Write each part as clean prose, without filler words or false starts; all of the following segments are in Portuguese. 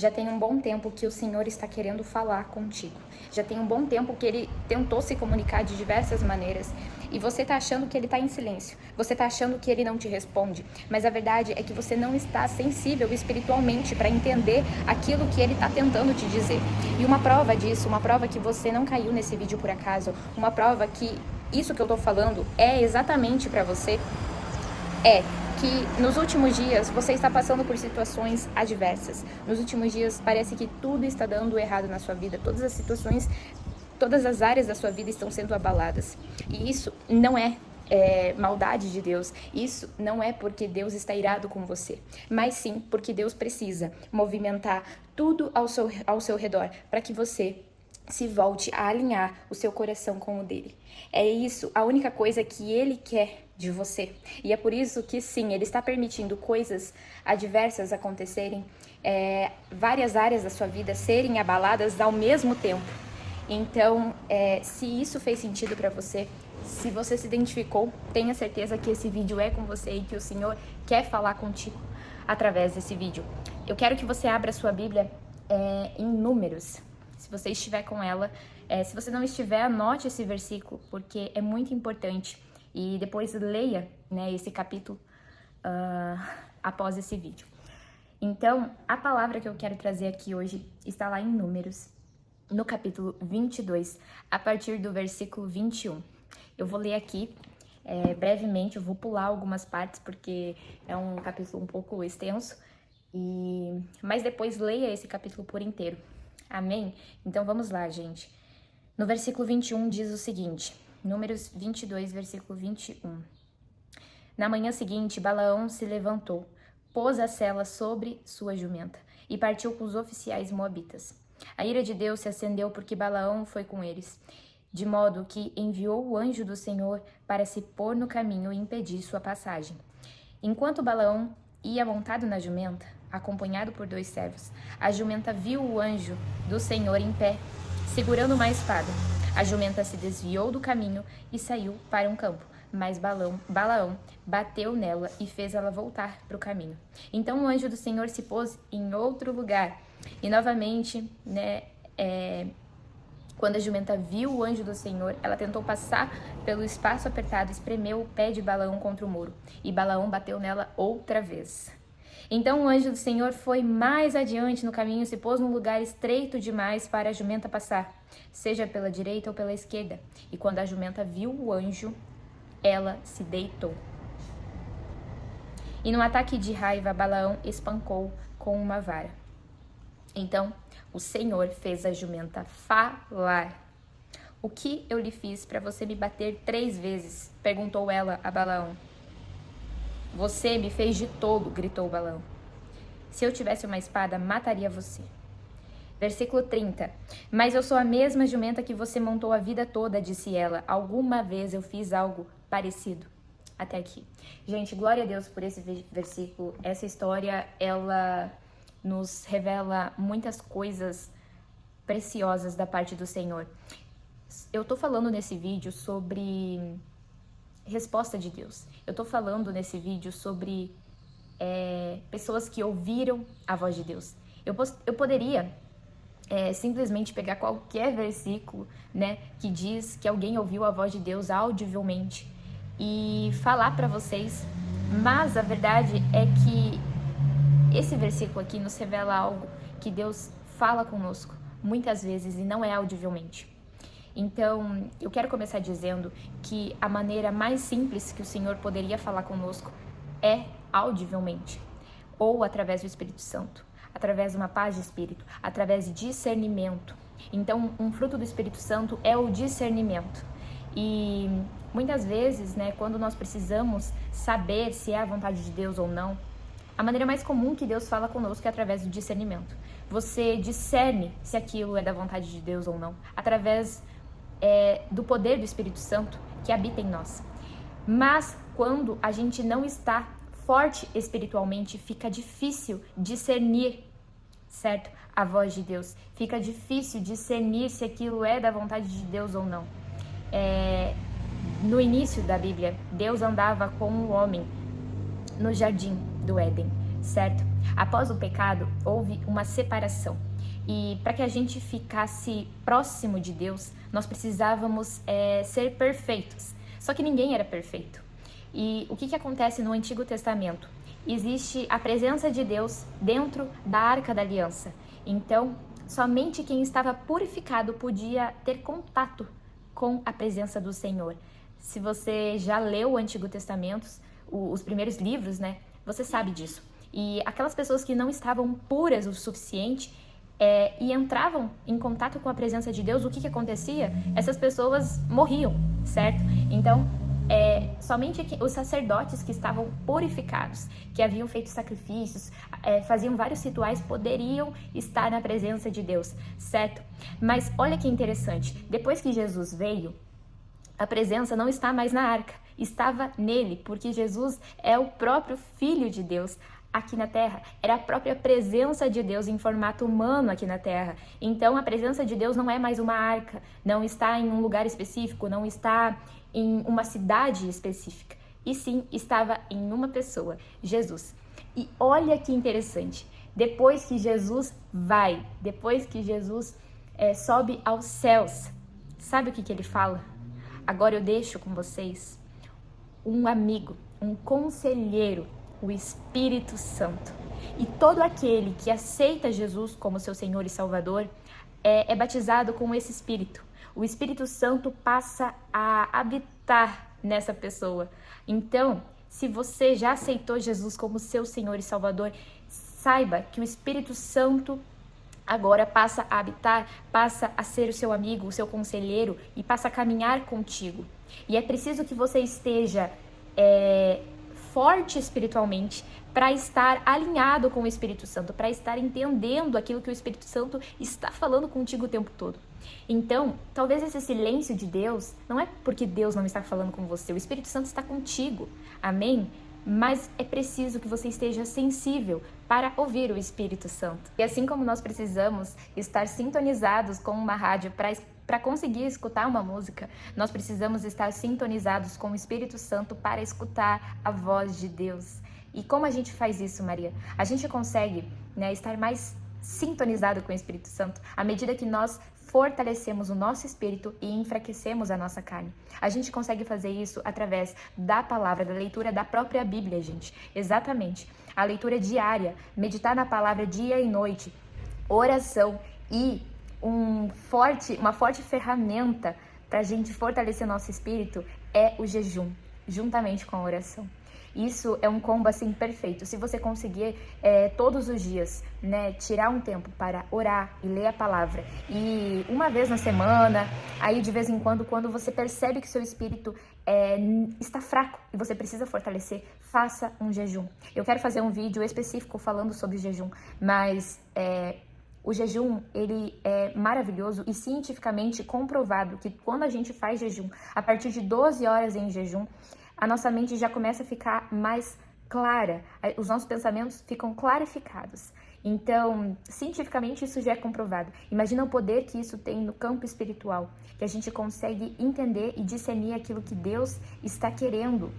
Já tem um bom tempo que o Senhor está querendo falar contigo. Já tem um bom tempo que Ele tentou se comunicar de diversas maneiras. E você está achando que Ele está em silêncio. Você está achando que Ele não te responde. Mas a verdade é que você não está sensível espiritualmente para entender aquilo que Ele está tentando te dizer. E uma prova disso, uma prova que você não caiu nesse vídeo por acaso, uma prova que isso que eu estou falando é exatamente para você, é que nos últimos dias você está passando por situações adversas. Nos últimos dias parece que tudo está dando errado na sua vida. Todas as situações, todas as áreas da sua vida estão sendo abaladas. E isso não é maldade de Deus. Isso não é porque Deus está irado com você, mas sim porque Deus precisa movimentar tudo ao seu redor para que você se volte a alinhar o seu coração com o dele. É isso, a única coisa que ele quer de você. E é por isso que sim, ele está permitindo coisas adversas acontecerem, várias áreas da sua vida serem abaladas ao mesmo tempo. Então, se isso fez sentido para você, se você se identificou, tenha certeza que esse vídeo é com você e que o Senhor quer falar contigo através desse vídeo. Eu quero que você abra a sua Bíblia em Números. Se você estiver com ela, se você não estiver, anote esse versículo, porque é muito importante. E depois leia, né, esse capítulo após esse vídeo. Então, a palavra que eu quero trazer aqui hoje está lá em Números, no capítulo 22, a partir do versículo 21. Eu vou ler aqui brevemente, eu vou pular algumas partes, porque é um capítulo um pouco extenso, mas depois leia esse capítulo por inteiro. Amém? Então vamos lá, gente. No versículo 21 diz o seguinte, Números 22, versículo 21. Na manhã seguinte, Balaão se levantou, pôs a sela sobre sua jumenta e partiu com os oficiais moabitas. A ira de Deus se acendeu porque Balaão foi com eles, de modo que enviou o anjo do Senhor para se pôr no caminho e impedir sua passagem. Enquanto Balaão ia montado na jumenta, acompanhado por 2 servos, a jumenta viu o anjo do Senhor em pé, segurando uma espada. A jumenta se desviou do caminho e saiu para um campo, mas Balaão bateu nela e fez ela voltar para o caminho. Então o anjo do Senhor se pôs em outro lugar. E novamente, quando a jumenta viu o anjo do Senhor, ela tentou passar pelo espaço apertado e espremeu o pé de Balaão contra o muro. E Balaão bateu nela outra vez. Então o anjo do Senhor foi mais adiante no caminho e se pôs num lugar estreito demais para a jumenta passar, seja pela direita ou pela esquerda. E quando a jumenta viu o anjo, ela se deitou. E num ataque de raiva, Balaão espancou com uma vara. Então o Senhor fez a jumenta falar. O que eu lhe fiz para você me bater 3 vezes? Perguntou ela a Balaão. Você me fez de tolo, gritou Balaão. Se eu tivesse uma espada, mataria você. Versículo 30. Mas eu sou a mesma jumenta que você montou a vida toda, disse ela. Alguma vez eu fiz algo parecido. Até aqui. Gente, glória a Deus por esse versículo. Essa história, ela nos revela muitas coisas preciosas da parte do Senhor. Eu tô falando nesse vídeo sobre resposta de Deus. Eu tô falando nesse vídeo sobre pessoas que ouviram a voz de Deus. Eu poderia simplesmente pegar qualquer versículo, né, que diz que alguém ouviu a voz de Deus audivelmente e falar para vocês, mas a verdade é que esse versículo aqui nos revela algo que Deus fala conosco muitas vezes e não é audivelmente. Então, eu quero começar dizendo que a maneira mais simples que o Senhor poderia falar conosco é audivelmente, ou através do Espírito Santo, através de uma paz de espírito, através de discernimento. Então, um fruto do Espírito Santo é o discernimento. E muitas vezes, né, quando nós precisamos saber se é a vontade de Deus ou não, a maneira mais comum que Deus fala conosco é através do discernimento. Você discerne se aquilo é da vontade de Deus ou não, através do poder do Espírito Santo que habita em nós. Mas quando a gente não está forte espiritualmente, fica difícil discernir, certo? A voz de Deus. Fica difícil discernir se aquilo é da vontade de Deus ou não. No início da Bíblia, Deus andava com o homem no jardim do Éden, certo? Após o pecado, houve uma separação. E para que a gente ficasse próximo de Deus, nós precisávamos ser perfeitos. Só que ninguém era perfeito. E o que acontece no Antigo Testamento? Existe a presença de Deus dentro da Arca da Aliança. Então, somente quem estava purificado podia ter contato com a presença do Senhor. Se você já leu o Antigo Testamento, os primeiros livros, né? Você sabe disso. E aquelas pessoas que não estavam puras o suficiente e entravam em contato com a presença de Deus, o que acontecia? Essas pessoas morriam, certo? Então, somente os sacerdotes que estavam purificados, que haviam feito sacrifícios, faziam vários rituais, poderiam estar na presença de Deus, certo? Mas olha que interessante, depois que Jesus veio, a presença não está mais na arca, estava nele, porque Jesus é o próprio Filho de Deus aqui na Terra, era a própria presença de Deus em formato humano aqui na Terra. Então a presença de Deus não é mais uma arca, não está em um lugar específico, não está em uma cidade específica, e sim estava em uma pessoa, Jesus. E olha que interessante, depois que Jesus depois que Jesus sobe aos céus, sabe o que ele fala? Agora eu deixo com vocês um amigo, um conselheiro, o Espírito Santo. E todo aquele que aceita Jesus como seu Senhor e Salvador é batizado com esse Espírito. O Espírito Santo passa a habitar nessa pessoa. Então, se você já aceitou Jesus como seu Senhor e Salvador, saiba que o Espírito Santo agora passa a habitar, passa a ser o seu amigo, o seu conselheiro e passa a caminhar contigo. E é preciso que você esteja forte espiritualmente para estar alinhado com o Espírito Santo, para estar entendendo aquilo que o Espírito Santo está falando contigo o tempo todo. Então, talvez esse silêncio de Deus não é porque Deus não está falando com você, o Espírito Santo está contigo, amém? Mas é preciso que você esteja sensível para ouvir o Espírito Santo. E assim como nós precisamos estar sintonizados com uma rádio para conseguir escutar uma música, nós precisamos estar sintonizados com o Espírito Santo para escutar a voz de Deus. E como a gente faz isso, Maria? A gente consegue, estar mais sintonizado com o Espírito Santo à medida que nós fortalecemos o nosso espírito e enfraquecemos a nossa carne. A gente consegue fazer isso através da palavra, da leitura da própria Bíblia, gente. Exatamente. A leitura diária, meditar na palavra dia e noite, oração e uma forte ferramenta para a gente fortalecer nosso espírito é o jejum, juntamente com a oração. Isso é um combo assim perfeito. Se você conseguir todos os dias, tirar um tempo para orar e ler a palavra, e uma vez na semana, aí de vez em quando você percebe que seu espírito está fraco e você precisa fortalecer, faça um jejum. Eu quero fazer um vídeo específico falando sobre jejum, mas o jejum, ele é maravilhoso e cientificamente comprovado que quando a gente faz jejum, a partir de 12 horas em jejum, a nossa mente já começa a ficar mais clara, os nossos pensamentos ficam clarificados. Então, cientificamente isso já é comprovado. Imagina o poder que isso tem no campo espiritual, que a gente consegue entender e discernir aquilo que Deus está querendo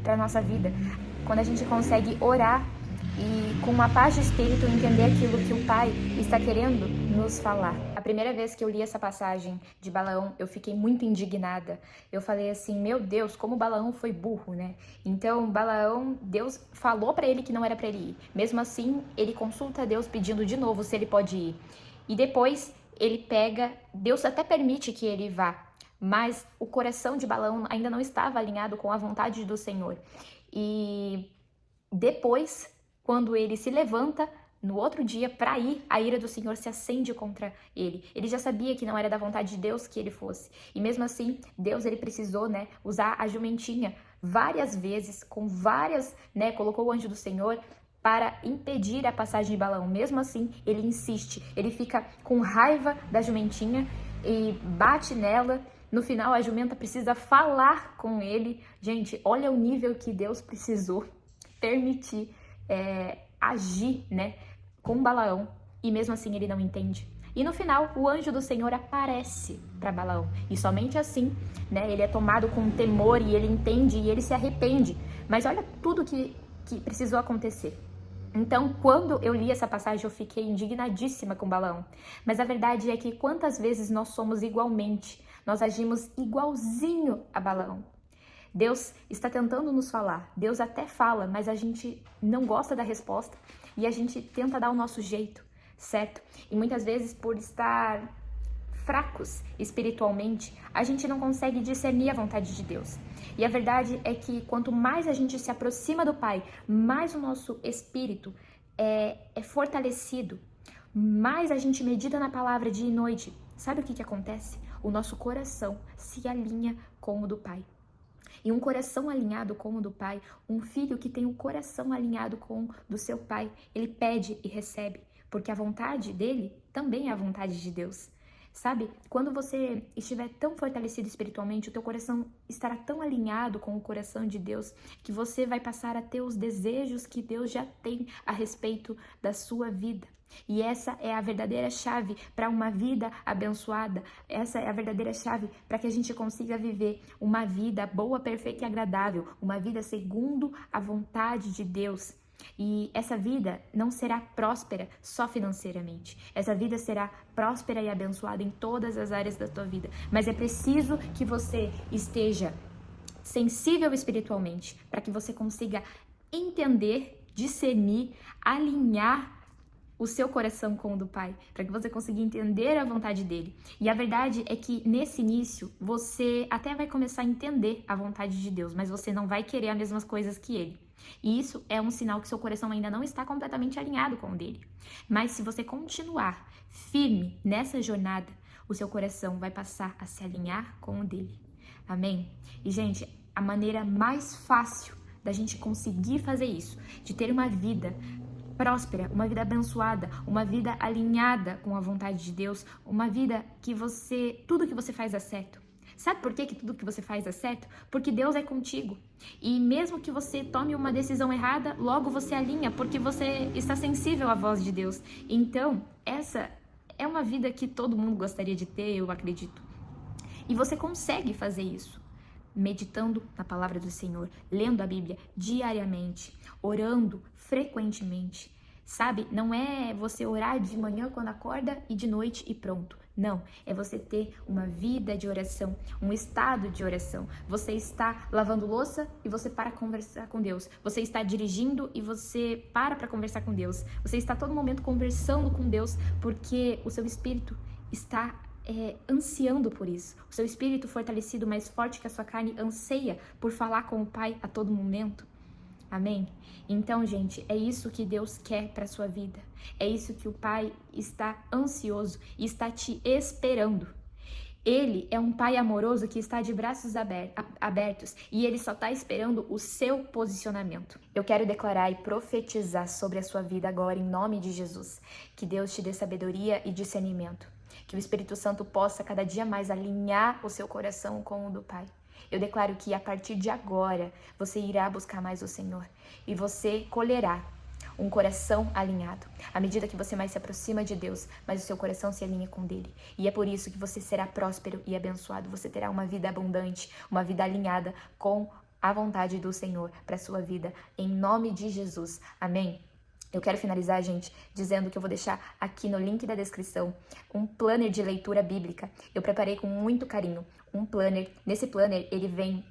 para a nossa vida. Quando a gente consegue orar e com uma paz de espírito entender aquilo que o Pai está querendo nos falar. A primeira vez que eu li essa passagem de Balaão, eu fiquei muito indignada. Eu falei assim, meu Deus, como Balaão foi burro, né? Então, Balaão, Deus falou para ele que não era para ele ir. Mesmo assim, ele consulta a Deus pedindo de novo se ele pode ir. E depois, Deus até permite que ele vá, mas o coração de Balaão ainda não estava alinhado com a vontade do Senhor. E depois, quando ele se levanta no outro dia para ir, a ira do Senhor se acende contra ele. Ele já sabia que não era da vontade de Deus que ele fosse. E mesmo assim, Deus ele precisou, usar a jumentinha várias vezes, colocou o anjo do Senhor para impedir a passagem de Balaão. Mesmo assim, ele insiste. Ele fica com raiva da jumentinha e bate nela. No final, a jumenta precisa falar com ele. Gente, olha o nível que Deus precisou permitir agir, com Balaão, e mesmo assim ele não entende. E no final, o anjo do Senhor aparece para Balaão, e somente assim, ele é tomado com temor, e ele entende, e ele se arrepende. Mas olha tudo que precisou acontecer. Então, quando eu li essa passagem, eu fiquei indignadíssima com Balaão. Mas a verdade é que quantas vezes nós somos igualmente, nós agimos igualzinho a Balaão. Deus está tentando nos falar, Deus até fala, mas a gente não gosta da resposta e a gente tenta dar o nosso jeito, certo? E muitas vezes, por estar fracos espiritualmente, a gente não consegue discernir a vontade de Deus. E a verdade é que quanto mais a gente se aproxima do Pai, mais o nosso espírito é fortalecido, mais a gente medita na palavra dia e noite. Sabe o que acontece? O nosso coração se alinha com o do Pai. E um coração alinhado com o do Pai, um filho que tem um coração alinhado com o do seu pai, ele pede e recebe, porque a vontade dele também é a vontade de Deus. Sabe, quando você estiver tão fortalecido espiritualmente, o teu coração estará tão alinhado com o coração de Deus, que você vai passar a ter os desejos que Deus já tem a respeito da sua vida. E essa é a verdadeira chave para uma vida abençoada. Essa é a verdadeira chave para que a gente consiga viver uma vida boa, perfeita e agradável. Uma vida segundo a vontade de Deus. E essa vida não será próspera só financeiramente. Essa vida será próspera e abençoada em todas as áreas da tua vida. Mas é preciso que você esteja sensível espiritualmente para que você consiga entender, discernir, alinhar o seu coração com o do Pai, para que você consiga entender a vontade dele. E a verdade é que nesse início você até vai começar a entender a vontade de Deus, mas você não vai querer as mesmas coisas que ele. E isso é um sinal que seu coração ainda não está completamente alinhado com o dele. Mas se você continuar firme nessa jornada, o seu coração vai passar a se alinhar com o dele. Amém? E, gente, a maneira mais fácil da gente conseguir fazer isso, de ter uma vida próspera, uma vida abençoada, uma vida alinhada com a vontade de Deus, uma vida que tudo que você faz dá certo. Sabe por que tudo que você faz dá certo? Porque Deus é contigo. E mesmo que você tome uma decisão errada, logo você alinha, porque você está sensível à voz de Deus. Então, essa é uma vida que todo mundo gostaria de ter, eu acredito. E você consegue fazer isso, meditando na palavra do Senhor, lendo a Bíblia diariamente, orando frequentemente. Sabe, não é você orar de manhã quando acorda e de noite e pronto. Não, é você ter uma vida de oração, um estado de oração. Você está lavando louça e você para conversar com Deus. Você está dirigindo e você para conversar com Deus. Você está a todo momento conversando com Deus porque o seu espírito está ansiando por isso. O seu espírito fortalecido, mais forte que a sua carne, anseia por falar com o Pai a todo momento. Amém? Então, gente, é isso que Deus quer para a sua vida. É isso que o Pai está ansioso e está te esperando. Ele é um Pai amoroso que está de braços abertos e Ele só está esperando o seu posicionamento. Eu quero declarar e profetizar sobre a sua vida agora, em nome de Jesus. Que Deus te dê sabedoria e discernimento. Que o Espírito Santo possa cada dia mais alinhar o seu coração com o do Pai. Eu declaro que a partir de agora você irá buscar mais o Senhor e você colherá um coração alinhado. À medida que você mais se aproxima de Deus, mais o seu coração se alinha com dele. E é por isso que você será próspero e abençoado. Você terá uma vida abundante, uma vida alinhada com a vontade do Senhor para a sua vida. Em nome de Jesus. Amém? Eu quero finalizar, gente, dizendo que eu vou deixar aqui no link da descrição um planner de leitura bíblica. Eu preparei com muito carinho um planner. Nesse planner, ele vem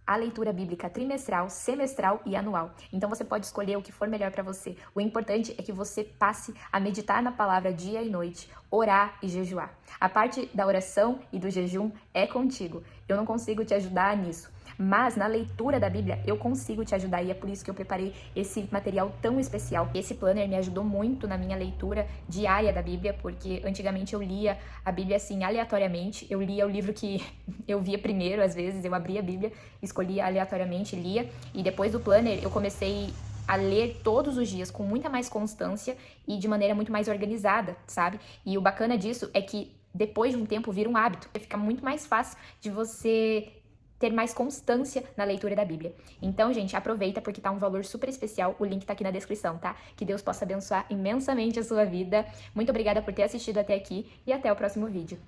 a leitura bíblica trimestral, semestral e anual. Então, você pode escolher o que for melhor para você. O importante é que você passe a meditar na palavra dia e noite, orar e jejuar. A parte da oração e do jejum é contigo. Eu não consigo te ajudar nisso. Mas na leitura da Bíblia eu consigo te ajudar e é por isso que eu preparei esse material tão especial. Esse planner me ajudou muito na minha leitura diária da Bíblia, porque antigamente eu lia a Bíblia assim aleatoriamente. Eu lia o livro que eu via primeiro, às vezes eu abria a Bíblia, escolhia aleatoriamente, lia, e depois do planner eu comecei a ler todos os dias com muita mais constância e de maneira muito mais organizada, sabe? E o bacana disso é que depois de um tempo vira um hábito. Fica muito mais fácil de você ter mais constância na leitura da Bíblia. Então, gente, aproveita porque tá um valor super especial. O link tá aqui na descrição, tá? Que Deus possa abençoar imensamente a sua vida. Muito obrigada por ter assistido até aqui e até o próximo vídeo.